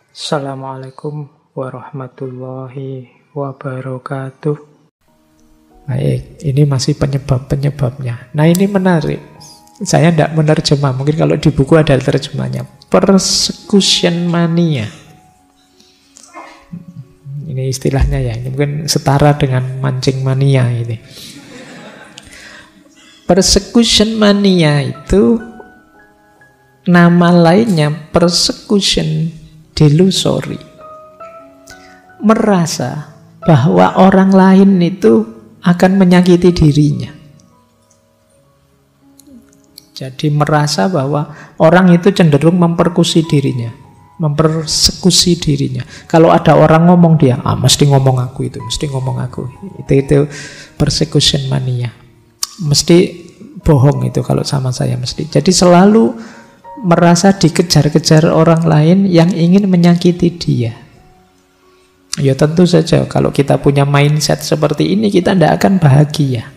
Assalamualaikum warahmatullahi wabarakatuh. Baik, ini masih penyebab-penyebabnya. Nah, ini menarik. Saya tidak menerjemah, mungkin kalau di buku ada terjemahnya. Persecution mania. Ini istilahnya ya, ini mungkin setara dengan mancing mania ini. Persecution mania itu nama lainnya persecution delusory. Merasa bahwa orang lain itu akan menyakiti dirinya. Jadi merasa bahwa orang itu cenderung mempersekusi dirinya. Mempersekusi dirinya. Kalau ada orang ngomong dia, mesti ngomong aku itu, mesti ngomong aku. Itu persecution mania. Mesti bohong itu kalau sama saya mesti. Jadi selalu merasa dikejar-kejar orang lain yang ingin menyakiti dia. Ya tentu saja kalau kita punya mindset seperti ini kita tidak akan bahagia.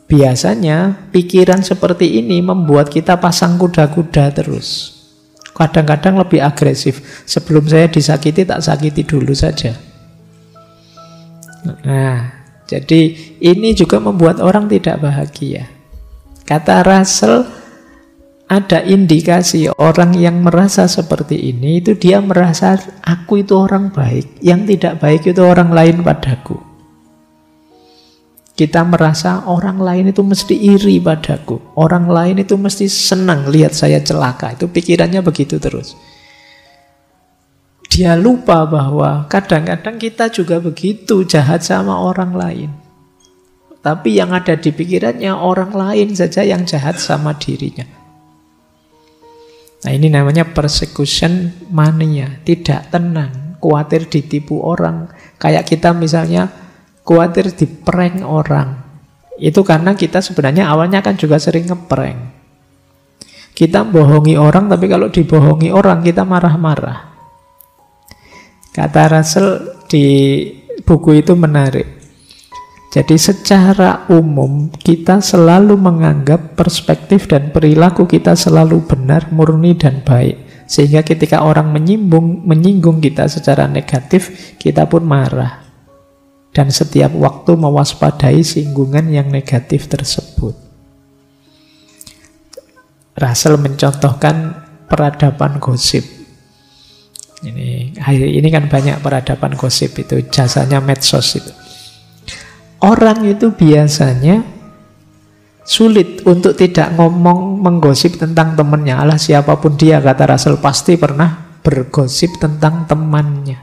Biasanya pikiran seperti ini membuat kita pasang kuda-kuda terus. Kadang-kadang lebih agresif. Sebelum saya disakiti tak sakiti dulu saja. Nah, jadi ini juga membuat orang tidak bahagia. Kata Russell, ada indikasi orang yang merasa seperti ini itu dia merasa aku itu orang baik, yang tidak baik itu orang lain padaku. Kita merasa orang lain itu mesti iri padaku, orang lain itu mesti senang lihat saya celaka. Itu pikirannya begitu terus. Dia lupa bahwa kadang-kadang kita juga begitu jahat sama orang lain. Tapi yang ada di pikirannya orang lain saja yang jahat sama dirinya. Nah, ini namanya persecution mania, tidak tenang, khawatir ditipu orang. Kayak kita misalnya khawatir diprank orang. Itu karena kita sebenarnya awalnya kan juga sering ngeprank. Kita bohongi orang, tapi kalau dibohongi orang kita marah-marah. Kata Russell di buku itu menarik. Jadi secara umum kita selalu menganggap perspektif dan perilaku kita selalu benar, murni dan baik. Sehingga ketika orang menyinggung kita secara negatif, kita pun marah. Dan setiap waktu mewaspadai singgungan yang negatif tersebut. Russell mencontohkan peradaban gosip. Ini kan banyak peradaban gosip itu, jasanya medsos itu. Orang itu biasanya sulit untuk tidak menggosip tentang temannya. Alah siapapun dia, kata Russell, pasti pernah bergosip tentang temannya.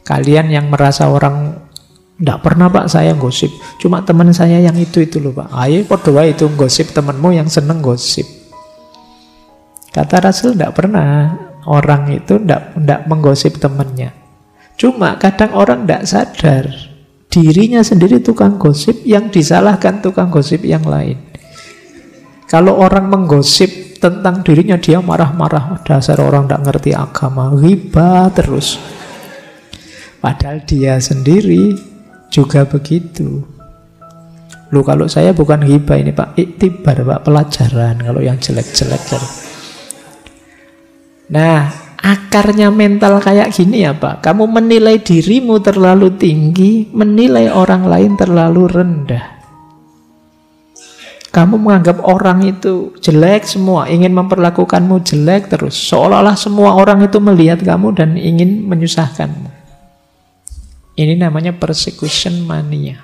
Kalian yang merasa orang tidak pernah pak saya gosip, cuma teman saya yang itu loh pak. Ayo podo itu gosip temanmu yang seneng gosip. Kata Russell tidak pernah orang itu tidak menggosip temannya. Cuma kadang orang tidak sadar dirinya sendiri tukang gosip, yang disalahkan tukang gosip yang lain. Kalau orang menggosip tentang dirinya, dia marah-marah. Dasar orang tidak ngerti agama, ghibah terus. Padahal dia sendiri juga begitu. Loh, kalau saya bukan ghibah ini pak, iktibar pak, pelajaran. Kalau yang jelek-jelek. Nah, akarnya mental kayak gini apa? Kamu menilai dirimu terlalu tinggi, menilai orang lain terlalu rendah. Kamu menganggap orang itu jelek semua, ingin memperlakukanmu jelek terus. Seolah-olah semua orang itu melihat kamu dan ingin menyusahkanmu. Ini namanya persecution mania.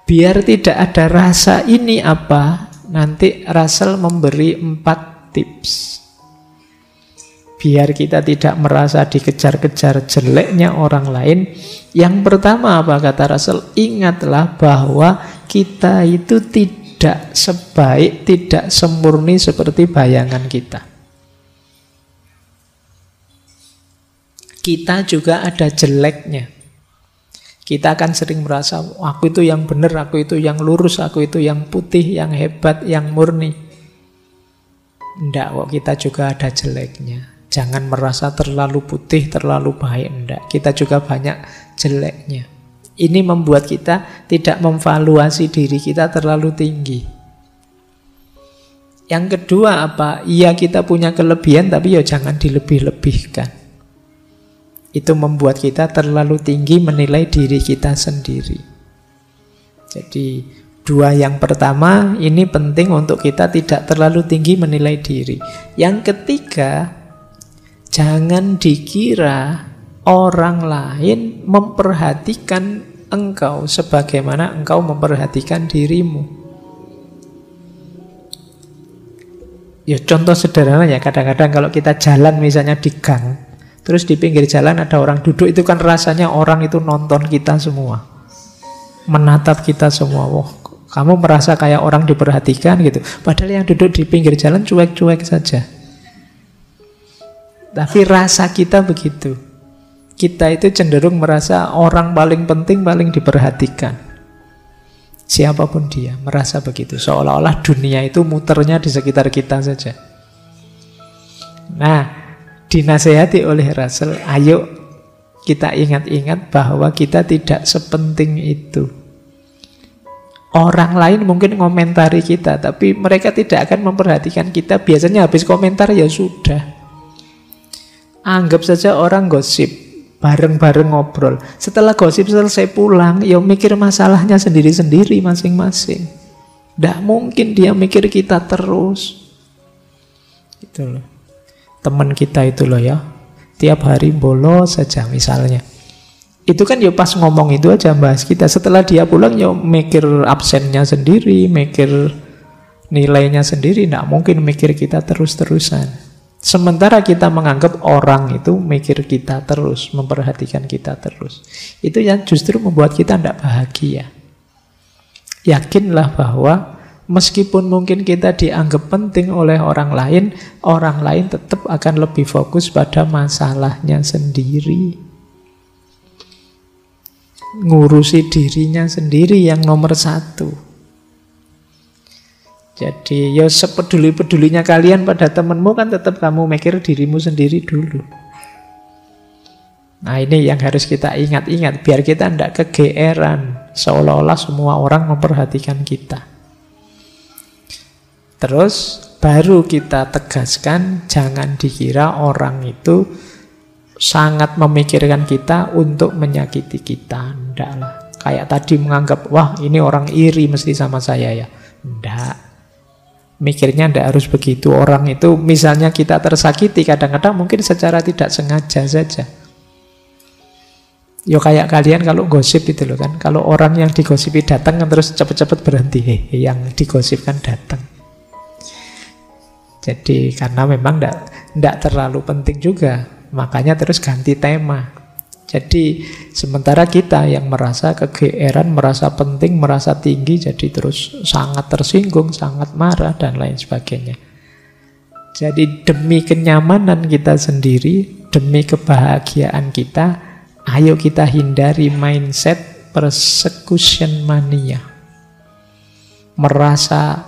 Biar tidak ada rasa ini apa, nanti Russell memberi 4 tips. Biar kita tidak merasa dikejar-kejar jeleknya orang lain. Yang pertama apa kata Russell? Ingatlah bahwa kita itu tidak sebaik, tidak semurni seperti bayangan kita. Kita juga ada jeleknya. Kita akan sering merasa, aku itu yang benar, aku itu yang lurus, aku itu yang putih, yang hebat, yang murni. Enggak kok, kita juga ada jeleknya. Jangan merasa terlalu putih, terlalu baik. Enggak, kita juga banyak jeleknya. Ini membuat kita tidak memvaluasi diri kita terlalu tinggi. Yang kedua apa? Iya kita punya kelebihan, tapi ya jangan dilebih-lebihkan. Itu membuat kita terlalu tinggi menilai diri kita sendiri. Jadi dua yang pertama ini penting untuk kita tidak terlalu tinggi menilai diri. Yang ketiga, jangan dikira orang lain memperhatikan engkau sebagaimana engkau memperhatikan dirimu. Ya contoh sederhana ya, kadang-kadang kalau kita jalan misalnya di gang, terus di pinggir jalan ada orang duduk, itu kan rasanya orang itu nonton kita semua, menatap kita semua. Wah, kamu merasa kayak orang diperhatikan gitu. Padahal yang duduk di pinggir jalan cuek-cuek saja. Tapi rasa kita begitu. Kita itu cenderung merasa orang paling penting, paling diperhatikan. Siapapun dia merasa begitu, seolah-olah dunia itu muternya di sekitar kita saja. Nah, dinasehati oleh Russell, ayo kita ingat-ingat bahwa kita tidak sepenting itu. Orang lain mungkin ngomentari kita, tapi mereka tidak akan memperhatikan kita. Biasanya habis komentar ya sudah. Anggap saja orang gosip, bareng-bareng ngobrol. Setelah gosip selesai pulang, ya mikir masalahnya sendiri-sendiri masing-masing. Tidak mungkin dia mikir kita terus. Itu loh. Teman kita itu loh ya, tiap hari bolos saja misalnya. Itu kan ya pas ngomong itu aja bahas kita. Setelah dia pulang ya mikir absennya sendiri, mikir nilainya sendiri. Tidak mungkin mikir kita terus-terusan. Sementara kita menganggap orang itu mikir kita terus, memperhatikan kita terus. Itu yang justru membuat kita tidak bahagia. Yakinlah bahwa meskipun mungkin kita dianggap penting oleh orang lain tetap akan lebih fokus pada masalahnya sendiri. Ngurusi dirinya sendiri yang nomor satu. Jadi ya sepeduli-pedulinya kalian pada temanmu kan tetap kamu mikir dirimu sendiri dulu. Nah ini yang harus kita ingat-ingat biar kita tidak kegeeran seolah-olah semua orang memperhatikan kita. Terus baru kita tegaskan jangan dikira orang itu sangat memikirkan kita untuk menyakiti kita. Tidak lah. Kayak tadi menganggap wah ini orang iri mesti sama saya ya. Tidak. Mikirnya tidak harus begitu. Orang itu misalnya kita tersakiti, kadang-kadang mungkin secara tidak sengaja saja. Yo kayak kalian kalau gosip itu loh kan. Kalau orang yang digosipi datang kan terus cepat-cepat berhenti. Yang digosipkan datang. Jadi karena memang tidak terlalu penting juga. Makanya terus ganti tema. Jadi sementara kita yang merasa kegeeran, merasa penting, merasa tinggi, jadi terus sangat tersinggung, sangat marah, dan lain sebagainya. Jadi demi kenyamanan kita sendiri, demi kebahagiaan kita, ayo kita hindari mindset persecution mania. Merasa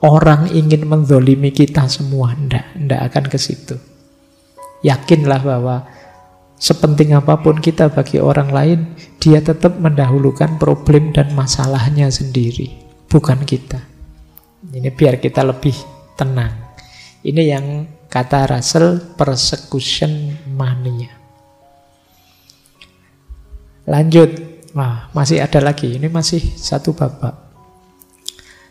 orang ingin menzolimi kita semua, ndak akan ke situ. Yakinlah bahwa sepenting apapun kita bagi orang lain, dia tetap mendahulukan problem dan masalahnya sendiri, bukan kita. Ini biar kita lebih tenang. Ini yang kata Russell, persecution mania. Lanjut. Wah, masih ada lagi. Ini masih satu babak.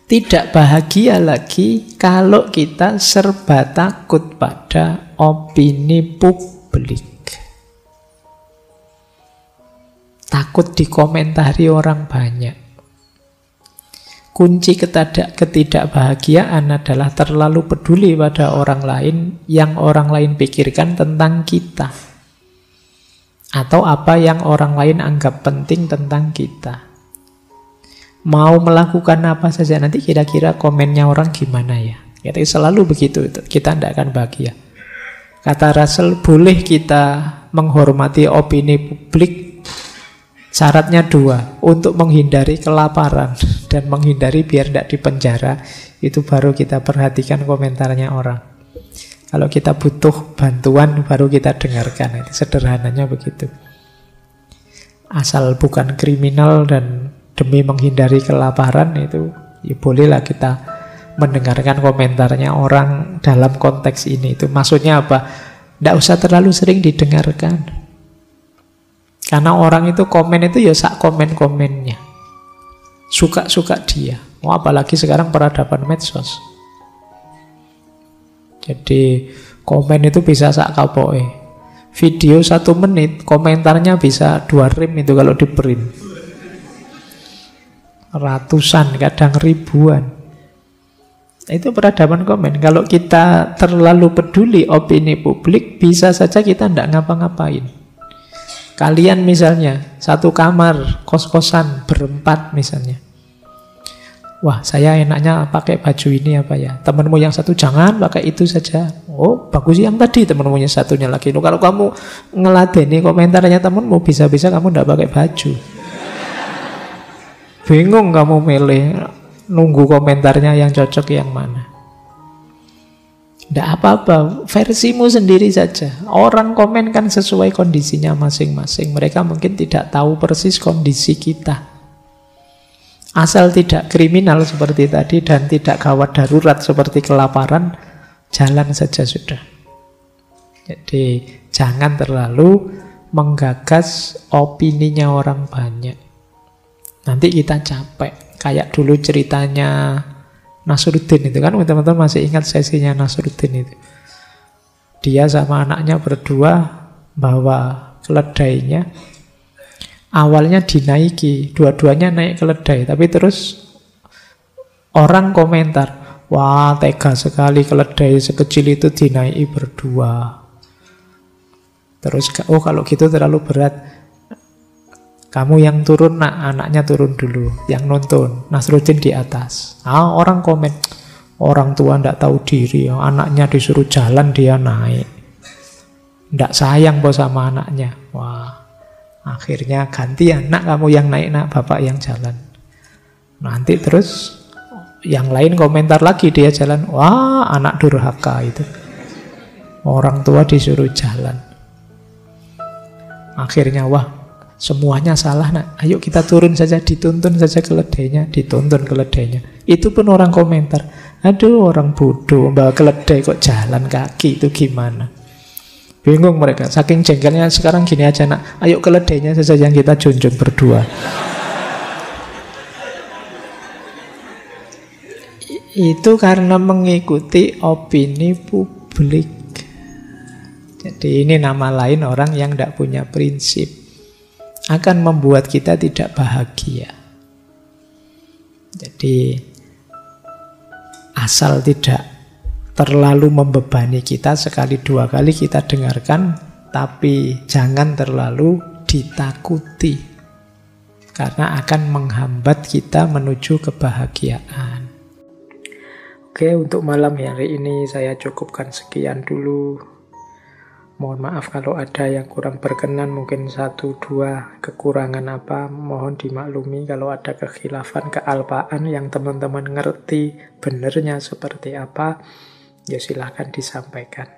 Tidak bahagia lagi kalau kita serba takut pada opini publik. Takut dikomentari orang banyak. Kunci ketidakbahagiaan adalah terlalu peduli pada orang lain yang orang lain pikirkan tentang kita. Atau apa yang orang lain anggap penting tentang kita. Mau melakukan apa saja nanti kira-kira komennya orang gimana ya. Jadi selalu begitu, kita tidak akan bahagia. Kata Russell, boleh kita menghormati opini publik. Syaratnya dua, untuk menghindari kelaparan dan menghindari biar tidak dipenjara, itu baru kita perhatikan komentarnya orang. Kalau kita butuh bantuan, baru kita dengarkan. Itu sederhananya begitu. Asal bukan kriminal dan demi menghindari kelaparan, itu ya bolehlah kita mendengarkan komentarnya orang dalam konteks ini. Itu maksudnya apa? Tidak usah terlalu sering didengarkan. Karena orang itu komen itu ya sak komen-komennya. Suka-suka dia. Oh, apalagi sekarang peradaban medsos. Jadi komen itu bisa sak kapoke. Video 1 menit, komentarnya bisa 2 rim itu kalau di print. Ratusan, kadang ribuan. Itu peradaban komen. Kalau kita terlalu peduli opini publik, bisa saja kita tidak ngapa-ngapain. Kalian misalnya, satu kamar, kos-kosan, berempat misalnya. Wah, saya enaknya pakai baju ini apa ya? Temanmu yang satu, jangan pakai itu saja. Oh, bagus yang tadi, temanmu yang satunya lagi. Loh, kalau kamu ngeladeni komentarnya temanmu, bisa-bisa kamu tidak pakai baju. Bingung kamu milih, nunggu komentarnya yang cocok yang mana. Tidak apa-apa, versimu sendiri saja. Orang komen kan sesuai kondisinya masing-masing. Mereka mungkin tidak tahu persis kondisi kita. Asal tidak kriminal seperti tadi dan tidak gawat darurat seperti kelaparan, jalan saja sudah. Jadi jangan terlalu menggagas opininya orang banyak. Nanti kita capek. Kayak dulu ceritanya Nasruddin itu kan, teman-teman masih ingat sesinya Nasruddin itu. Dia sama anaknya berdua bawa keledainya. Awalnya dinaiki, dua-duanya naik keledai, tapi terus orang komentar, wah tega sekali keledai sekecil itu dinaiki berdua. Terus, oh kalau gitu terlalu berat, kamu yang turun nak, anaknya turun dulu, yang nonton, Nasruddin di atas. Ah, orang komen, orang tua ndak tahu diri, anaknya disuruh jalan dia naik, ndak sayang bos sama anaknya. Wah, akhirnya ganti anak kamu yang naik nak, bapak yang jalan. Nanti terus yang lain komentar lagi, dia jalan, wah anak durhaka itu, orang tua disuruh jalan. Akhirnya wah semuanya salah nak, ayo kita turun saja, dituntun saja keledainya, dituntun keledainya. Itu pun orang komentar, aduh orang bodoh bawa keledai kok jalan kaki, itu gimana? Bingung mereka, saking jengkelnya. Sekarang gini aja nak, ayo keledainya saja yang kita junjung berdua. Itu karena mengikuti opini publik. Jadi ini nama lain orang yang tidak punya prinsip. Akan membuat kita tidak bahagia. Jadi asal tidak terlalu membebani kita, sekali dua kali kita dengarkan, tapi jangan terlalu ditakuti, karena akan menghambat kita menuju kebahagiaan. Oke, untuk malam hari ini saya cukupkan sekian dulu. Mohon maaf kalau ada yang kurang berkenan, mungkin 1-2 kekurangan apa, mohon dimaklumi. Kalau ada kekhilafan, kealpaan yang teman-teman ngerti benernya seperti apa, ya silahkan disampaikan.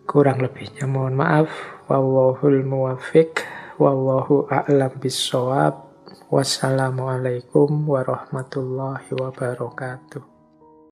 Kurang lebihnya mohon maaf. Wallahul muwaffiq, wallahu a'lam bissawab. Wassalamualaikum warahmatullahi wabarakatuh.